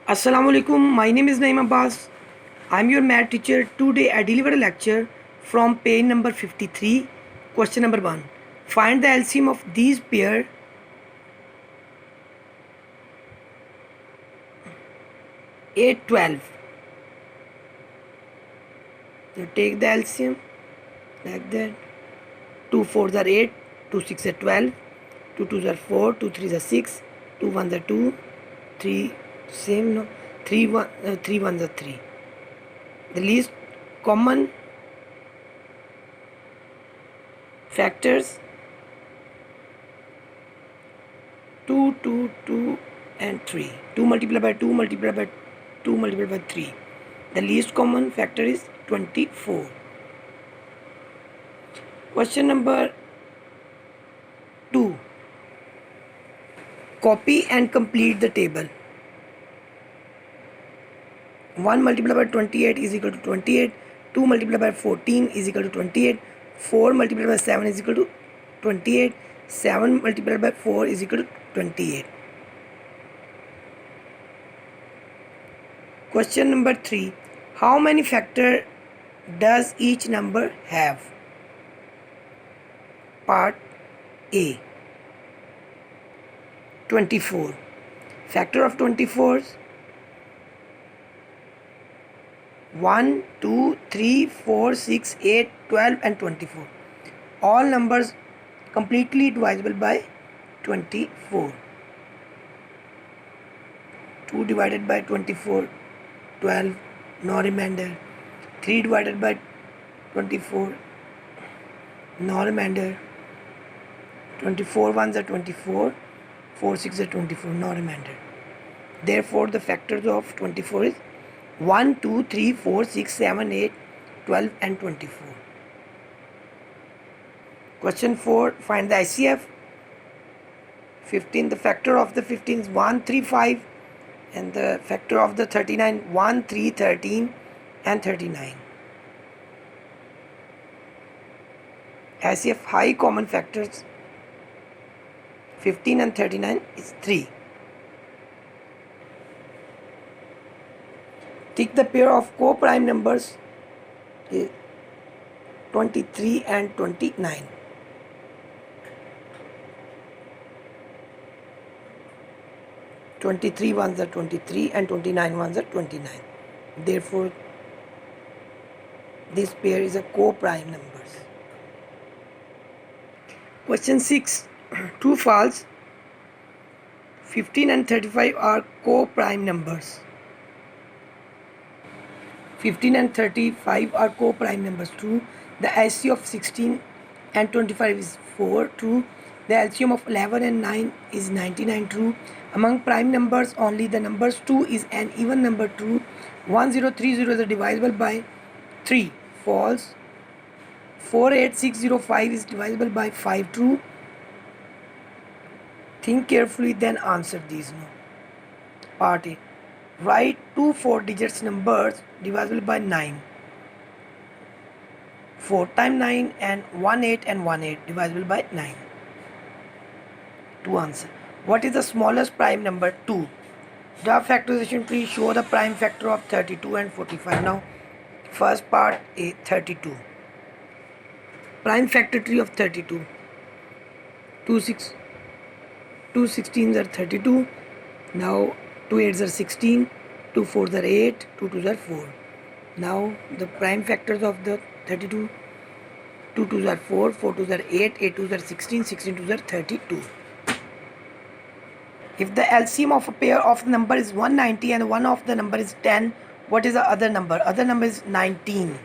Assalamu alaikum. My name is Naeem Abbas. I'm your math teacher. Today I deliver a lecture from page number 53. Question number 1. Find the LCM of these pair 8, 12. So take the LCM like that. 2 4s are 8, 2 6 are 12, 2 2s are 4, 2 3s are 6, 2 1s are 2, 3 same no 3 1s are 3. The least common factors 2 2 2 and 3. 2 multiplied by 2 multiplied by 2 multiplied by 3. The least common factor is 24. Question number 2. Copy and complete the table. 1 multiplied by 28 is equal to 28. 2 multiplied by 14 is equal to 28. 4 multiplied by 7 is equal to 28. 7 multiplied by 4 is equal to 28. Question number 3. How many factors does each number have? Part A. 24. Factor of 24's 1, 2, 3, 4, 6, 8, 12 and 24. All numbers completely divisible by 24. 2 divided by 24, 12, no remainder. 3 divided by 24, no remainder. 24 ones are 24, 4 6 are 24, no remainder. Therefore, the factors of 24 is 1, 2, 3, 4, 6, 7, 8, 12 and 24. Question 4. Find the ICF. 15. The factor of the 15 is 1, 3, 5 and the factor of the 39 1, 3, 13 and 39. ICF high common factors 15 and 39 is 3. Take the pair of co-prime numbers 23 and 29. Twenty-three ones are 23 and 29 ones are 29. Therefore, this pair is a co-prime numbers. Question 6. True false. 15 and 35 are co-prime numbers. 15 and 35 are co-prime numbers. True. The LCM of 16 and 25 is 4. True. The LCM of 11 and 9 is 99. True. Among prime numbers, only the numbers 2 is an even number. True. 1030 is divisible by 3. False. 48605 is divisible by 5. True. Think carefully, then answer these. No. Part A. Write two 4-digit numbers divisible by 9. 4 times 9 and 1 8 and 1 8 divisible by 9. To answer. What is the smallest prime number? 2. Draw factorization tree. Show the prime factor of 32 and 45. Now, first part A, 32. Prime factor tree of 32. 2 16s are 32. Now 2 8s are 16. 2 4s are 8. 2 2s are 4. Now the prime factors of the 32. 2 2s are 4. 4 2s are 8. 8 2s are 16. 16 2s are 32. If the LCM of a pair of the number is 190 and one of the number is 10, what is the other number? Other number is 19.